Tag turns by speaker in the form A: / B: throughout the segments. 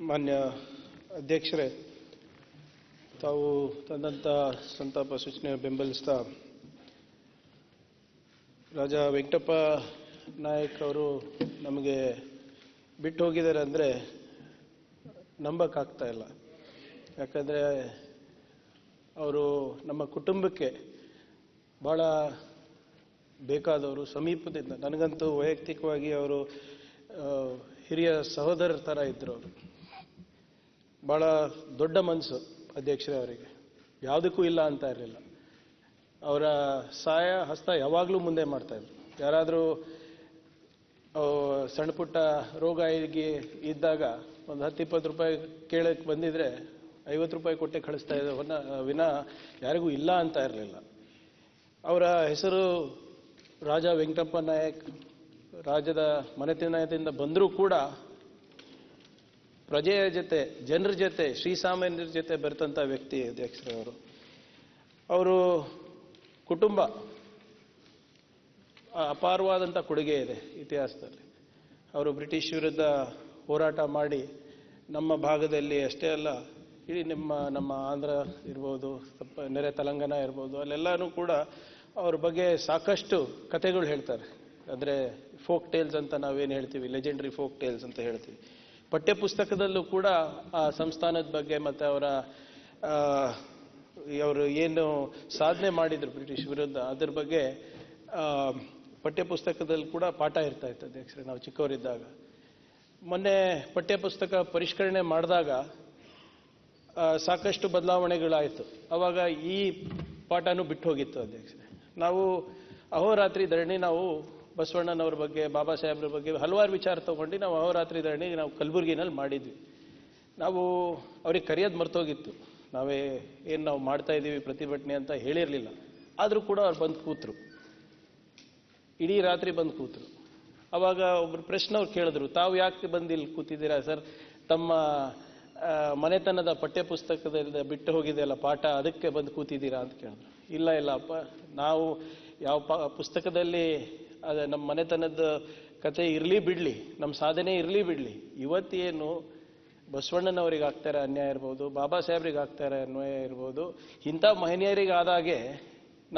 A: ಮಾನ್ಯ ಅಧ್ಯಕ್ಷರೇ, ತಾವು ತಂದಂಥ ಸಂತಾಪ ಸೂಚನೆ ಬೆಂಬಲಿಸ್ತಾ ರಾಜಾ ವೆಂಕಟಪ್ಪ ನಾಯಕ್ ಅವರು ನಮಗೆ ಬಿಟ್ಟು ಹೋಗಿದ್ದಾರೆ ಅಂದರೆ ನಂಬಕ್ಕಾಗ್ತಾ ಇಲ್ಲ. ಯಾಕಂದರೆ ಅವರು ನಮ್ಮ ಕುಟುಂಬಕ್ಕೆ ಭಾಳ ಬೇಕಾದವರು, ಸಮೀಪದಿಂದ. ನನಗಂತೂ ವೈಯಕ್ತಿಕವಾಗಿ ಅವರು ಹಿರಿಯ ಸಹೋದರರ ಥರ ಇದ್ದರು. ಅವರು ಭಾಳ ದೊಡ್ಡ ಮನಸ್ಸು ಅಧ್ಯಕ್ಷರೇ. ಅವರಿಗೆ ಯಾವುದಕ್ಕೂ ಇಲ್ಲ ಅಂತ ಇರಲಿಲ್ಲ. ಅವರ ಸಹಾಯ ಹಸ್ತ ಯಾವಾಗಲೂ ಮುಂದೆ ಮಾಡ್ತಾಯಿದ್ರು. ಯಾರಾದರೂ ಸಣ್ಣ ಪುಟ್ಟ ರೋಗ ಇದ್ದಾಗ ಒಂದು 10-20 ರೂಪಾಯಿ ಕೇಳಕ್ಕೆ ಬಂದಿದ್ರೆ 50 ರೂಪಾಯಿ ಕೊಟ್ಟೆ ಕಳಿಸ್ತಾ ಇದ್ದವನ್ನ ವಿನಃ ಯಾರಿಗೂ ಇಲ್ಲ ಅಂತ ಇರಲಿಲ್ಲ. ಅವರ ಹೆಸರು ರಾಜಾ ವೆಂಕಟಪ್ಪ ನಾಯಕ್. ರಾಜ್ಯದ ಮನೆತನದಿಂದ ಬಂದರೂ ಕೂಡ ಪ್ರಜೆಯ ಜೊತೆ, ಜನರ ಜೊತೆ, ಶ್ರೀಸಾಮಾನ್ಯರ ಜೊತೆ ಬರ್ತಂಥ ವ್ಯಕ್ತಿ ಅಧ್ಯಕ್ಷರೇ ಅವರು. ಅವರು ಕುಟುಂಬ ಅಪಾರವಾದಂಥ ಕೊಡುಗೆ ಇದೆ ಇತಿಹಾಸದಲ್ಲಿ. ಅವರು ಬ್ರಿಟಿಷ್ ವಿರುದ್ಧ ಹೋರಾಟ ಮಾಡಿ ನಮ್ಮ ಭಾಗದಲ್ಲಿ ಅಷ್ಟೇ ಅಲ್ಲ, ಇಡೀ ನಮ್ಮ ಆಂಧ್ರ ಇರ್ಬೋದು, ನೆರೆ ತೆಲಂಗಾಣ ಇರ್ಬೋದು, ಅಲ್ಲೆಲ್ಲನೂ ಕೂಡ ಅವ್ರ ಬಗ್ಗೆ ಸಾಕಷ್ಟು ಕಥೆಗಳು ಹೇಳ್ತಾರೆ. ಅಂದರೆ ಫೋಕ್ ಟೇಲ್ಸ್ ಅಂತ ನಾವೇನು ಹೇಳ್ತೀವಿ, ಲೆಜೆಂಡ್ರಿ ಫೋಕ್ ಟೇಲ್ಸ್ ಅಂತ ಹೇಳ್ತೀವಿ. ಪಠ್ಯಪುಸ್ತಕದಲ್ಲೂ ಕೂಡ ಆ ಸಂಸ್ಥಾನದ ಬಗ್ಗೆ ಮತ್ತು ಅವರು ಏನು ಸಾಧನೆ ಮಾಡಿದ್ರು ಬ್ರಿಟಿಷ್ ವಿರುದ್ಧ, ಅದ್ರ ಬಗ್ಗೆ ಪಠ್ಯಪುಸ್ತಕದಲ್ಲಿ ಕೂಡ ಪಾಠ ಇರ್ತಾ ಇತ್ತು ಅಧ್ಯಕ್ಷರೇ, ನಾವು ಚಿಕ್ಕವರಿದ್ದಾಗ. ಮೊನ್ನೆ ಪಠ್ಯಪುಸ್ತಕ ಪರಿಷ್ಕರಣೆ ಮಾಡಿದಾಗ ಸಾಕಷ್ಟು ಬದಲಾವಣೆಗಳಾಯಿತು. ಆವಾಗ ಈ ಪಾಠನೂ ಬಿಟ್ಟು ಹೋಗಿತ್ತು ಅಧ್ಯಕ್ಷರೇ. ನಾವು ಅಹೋರಾತ್ರಿ ಧರಣಿ ನಾವು ಬಸವಣ್ಣನವ್ರ ಬಗ್ಗೆ, ಬಾಬಾ ಸಾಹೇಬ್ರ ಬಗ್ಗೆ ಹಲವಾರು ವಿಚಾರ ತಗೊಂಡು ನಾವು ಅಹೋರಾತ್ರಿ ಧರಣಿ ನಾವು ಕಲಬುರಗಿನಲ್ಲಿ ಮಾಡಿದ್ವಿ. ನಾವು ಅವ್ರಿಗೆ ಕರೆಯೋದು ಮರ್ತೋಗಿತ್ತು. ನಾವು ಮಾಡ್ತಾ ಇದ್ದೀವಿ ಪ್ರತಿಭಟನೆ ಅಂತ ಹೇಳಿರಲಿಲ್ಲ. ಆದರೂ ಕೂಡ ಅವ್ರು ಬಂದು ಕೂತರು, ಇಡೀ ರಾತ್ರಿ ಬಂದು ಕೂತರು. ಆವಾಗ ಒಬ್ರು ಪ್ರಶ್ನೆ ಅವ್ರು ಕೇಳಿದ್ರು, ತಾವು ಯಾಕೆ ಬಂದು ಇಲ್ಲಿ ಕೂತಿದ್ದೀರಾ ಸರ್, ತಮ್ಮ ಮನೆತನದ ಪಠ್ಯಪುಸ್ತಕದಿಂದ ಬಿಟ್ಟು ಹೋಗಿದೆಯಲ್ಲ ಪಾಠ, ಅದಕ್ಕೆ ಬಂದು ಕೂತಿದ್ದೀರಾ ಅಂತ ಕೇಳಿದ್ರು. ಇಲ್ಲಪ್ಪ, ನಾವು ಯಾವ ಪುಸ್ತಕದಲ್ಲಿ ನಮ್ಮ ಮನೆತನದ ಕತೆ ಇರಲಿ ಬಿಡಲಿ, ನಮ್ಮ ಸಾಧನೆ ಇರಲಿ ಬಿಡಲಿ, ಇವತ್ತೇನು ಬಸವಣ್ಣನವರಿಗೆ ಆಗ್ತಾರೆ ಅನ್ಯಾಯ ಇರ್ಬೋದು, ಬಾಬಾ ಸಾಹೇಬ್ರಿಗೆ ಆಗ್ತಾರೆ ಅನ್ಯಾಯ ಇರ್ಬೋದು, ಇಂಥ ಮಹನೀಯರಿಗೆ ಆದಾಗೆ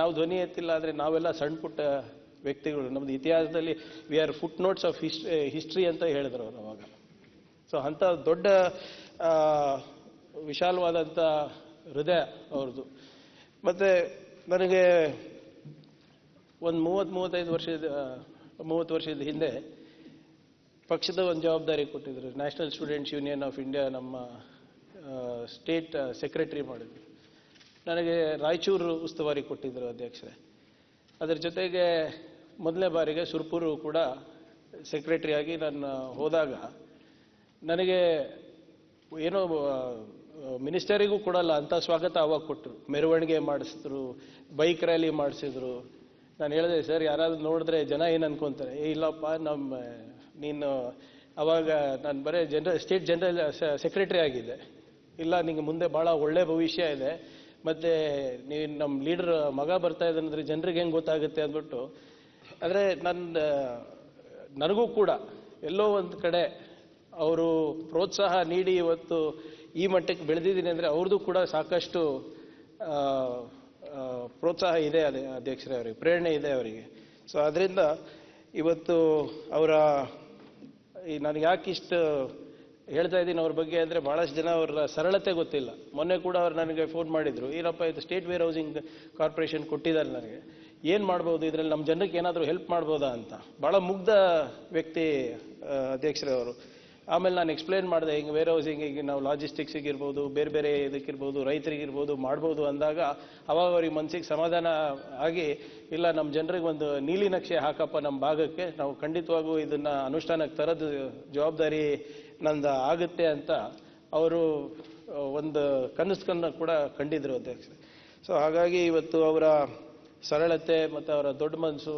A: ನಾವು ಧ್ವನಿ ಎತ್ತಿಲ್ಲ ಅಂದರೆ ನಾವೆಲ್ಲ ಸಣ್ಣ ಪುಟ್ಟ ವ್ಯಕ್ತಿಗಳು. ನಮ್ಮದು ಇತಿಹಾಸದಲ್ಲಿ we are foot notes of history ಅಂತ ಹೇಳಿದ್ರು ಅವರು ಅವಾಗ. ಸೊ ಅಂಥ ದೊಡ್ಡ ವಿಶಾಲವಾದಂಥ ಹೃದಯ ಅವ್ರದ್ದು. ಮತ್ತು ನನಗೆ ಒಂದು 30 ವರ್ಷದ ಹಿಂದೆ ಪಕ್ಷದ ಒಂದು ಜವಾಬ್ದಾರಿ ಕೊಟ್ಟಿದ್ರು. National students union of India ನಮ್ಮ ಸ್ಟೇಟ್ ಸೆಕ್ರೆಟರಿ ಮಾಡಿದ್ರು. ನನಗೆ ರಾಯಚೂರು ಉಸ್ತುವಾರಿ ಕೊಟ್ಟಿದ್ದರು ಅಧ್ಯಕ್ಷರೇ. ಅದರ ಜೊತೆಗೆ ಮೊದಲನೇ ಬಾರಿಗೆ ಸುರ್ಪುರು ಕೂಡ ಸೆಕ್ರೆಟರಿಯಾಗಿ ನಾನು ಹೋದಾಗ ನನಗೆ ಏನೋ ಮಿನಿಸ್ಟರಿಗೂ ಕೊಡಲ್ಲ ಅಂತ ಸ್ವಾಗತ ಅವಾಗ ಕೊಟ್ಟರು. ಮೆರವಣಿಗೆ ಮಾಡಿಸಿದ್ರು, ಬೈಕ್ ರ್ಯಾಲಿ ಮಾಡಿಸಿದ್ರು. ನಾನು ಹೇಳಿದೆ, ಸರ್ ಯಾರಾದ್ರೂ ನೋಡಿದ್ರೆ ಜನ ಏನು ಅನ್ಕೊಂತಾರೆ, ಇಲ್ಲಪ್ಪ ನೀನು ಅವಾಗ ನಾನು ಬರೀ ಸ್ಟೇಟ್ ಜನರಲ್ ಸೆಕ್ರೆಟರಿ ಆಗಿದ್ದೆ, ಇಲ್ಲ ನಿಂಗೆ ಮುಂದೆ ಭಾಳ ಒಳ್ಳೆ ಭವಿಷ್ಯ ಇದೆ, ಮತ್ತು ನೀನು ನಮ್ಮ ಲೀಡರ್ ಮಗ ಬರ್ತಾ ಇದ್ದಾನಂದ್ರೆ ಜನರಿಗೆ ಹೆಂಗೆ ಗೊತ್ತಾಗುತ್ತೆ ಅಂದ್ಬಿಟ್ಟು. ಆದರೆ ನನಗೂ ಕೂಡ ಎಲ್ಲೋ ಒಂದು ಕಡೆ ಅವರು ಪ್ರೋತ್ಸಾಹ ನೀಡಿ ಇವತ್ತು ಈ ಮಟ್ಟಕ್ಕೆ ಬೆಳೆದಿದ್ದೀನಿ ಅಂದರೆ ಅವ್ರದ್ದು ಕೂಡ ಸಾಕಷ್ಟು ಪ್ರೋತ್ಸಾಹ ಇದೆ ಅಧ್ಯಕ್ಷರೇ, ಅವರಿಗೆ ಪ್ರೇರಣೆ ಇದೆ ಅವರಿಗೆ. ಸೊ ಅದರಿಂದ ಇವತ್ತು ನನಗೆ ಯಾಕೆ ಇಷ್ಟು ಹೇಳ್ತಾ ಇದ್ದೀನಿ ಅವ್ರ ಬಗ್ಗೆ ಅಂದರೆ, ಭಾಳಷ್ಟು ಜನ ಅವರ ಸರಳತೆ ಗೊತ್ತಿಲ್ಲ. ಮೊನ್ನೆ ಕೂಡ ಅವ್ರು ನನಗೆ ಫೋನ್ ಮಾಡಿದರು, ಏನಪ್ಪ ಇದು ಸ್ಟೇಟ್ ವೇರ್ ಹೌಸಿಂಗ್ ಕಾರ್ಪೊರೇಷನ್ ಕೊಟ್ಟಿದ್ದಾರೆ ನನಗೆ, ಏನು ಮಾಡ್ಬೋದು ಇದರಲ್ಲಿ, ನಮ್ಮ ಜನಕ್ಕೆ ಏನಾದರೂ ಹೆಲ್ಪ್ ಮಾಡ್ಬೋದಾ ಅಂತ. ಭಾಳ ಮುಗ್ಧ ವ್ಯಕ್ತಿ ಅಧ್ಯಕ್ಷರೇ ಅವರು. ಆಮೇಲೆ ನಾನು ಎಕ್ಸ್ಪ್ಲೇನ್ ಮಾಡಿದೆ, ಹಿಂಗೆ ವೇರ್ ಹೌಸಿಂಗಿಗೆ ನಾವು ಲಾಜಿಸ್ಟಿಕ್ಸಿಗಿರ್ಬೋದು, ಬೇರೆ ಬೇರೆ ಇದಕ್ಕಿರ್ಬೋದು, ರೈತರಿಗಿರ್ಬೋದು ಮಾಡ್ಬೋದು ಅಂದಾಗ ಅವಾಗ ಅವ್ರಿಗೆ ಮನಸ್ಸಿಗೆ ಸಮಾಧಾನ ಆಗಿ, ಇಲ್ಲ ನಮ್ಮ ಜನರಿಗೆ ಒಂದು ನೀಲಿ ನಕ್ಷೆ ಹಾಕಪ್ಪ ನಮ್ಮ ಭಾಗಕ್ಕೆ, ನಾವು ಖಂಡಿತವಾಗೂ ಇದನ್ನು ಅನುಷ್ಠಾನಕ್ಕೆ ತರೋದು ಜವಾಬ್ದಾರಿ ನಂದು ಆಗುತ್ತೆ ಅಂತ ಅವರು ಒಂದು ಕನಸನ್ನು ಕೂಡ ಕಂಡಿದ್ರು ಅಧ್ಯಕ್ಷ. ಸೊ ಹಾಗಾಗಿ ಇವತ್ತು ಅವರ ಸರಳತೆ ಮತ್ತು ಅವರ ದೊಡ್ಡ ಮನಸ್ಸು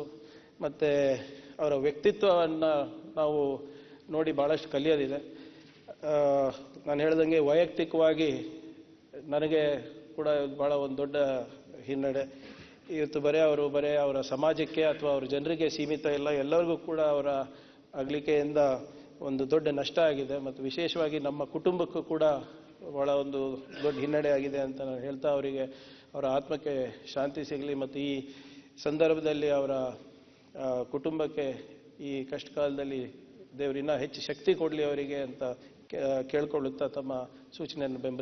A: ಮತ್ತು ಅವರ ವ್ಯಕ್ತಿತ್ವವನ್ನು ನಾವು ನೋಡಿ ಭಾಳಷ್ಟು ಕಲಿಯೋದಿದೆ. ನಾನು ಹೇಳ್ದಂಗೆ ವೈಯಕ್ತಿಕವಾಗಿ ನನಗೆ ಕೂಡ ಭಾಳ ಒಂದು ದೊಡ್ಡ ಹಿನ್ನಡೆ. ಇವತ್ತು ಬರೀ ಅವರ ಸಮಾಜಕ್ಕೆ ಅಥವಾ ಅವ್ರ ಜನರಿಗೆ ಸೀಮಿತ ಇಲ್ಲ, ಎಲ್ಲರಿಗೂ ಕೂಡ ಅವರ ಅಗಲಿಕೆಯಿಂದ ಒಂದು ದೊಡ್ಡ ನಷ್ಟ ಆಗಿದೆ ಮತ್ತು ವಿಶೇಷವಾಗಿ ನಮ್ಮ ಕುಟುಂಬಕ್ಕೂ ಕೂಡ ಬಹಳ ಒಂದು ದೊಡ್ಡ ಹಿನ್ನಡೆ ಆಗಿದೆ ಅಂತ ನಾನು ಹೇಳ್ತಾ ಅವರಿಗೆ ಅವರ ಆತ್ಮಕ್ಕೆ ಶಾಂತಿ ಸಿಗಲಿ ಮತ್ತು ಈ ಸಂದರ್ಭದಲ್ಲಿ ಅವರ ಕುಟುಂಬಕ್ಕೆ ಈ ಕಷ್ಟ ಕಾಲದಲ್ಲಿ ದೇವರಿನ್ನ ಹೆಚ್ಚು ಶಕ್ತಿ ಕೊಡಲಿ ಅವರಿಗೆ ಅಂತ ಕೇಳ್ಕೊಳ್ಳುತ್ತಾ ತಮ್ಮ ಸೂಚನೆಯನ್ನು ಬೆಂಬಲಿಸಿ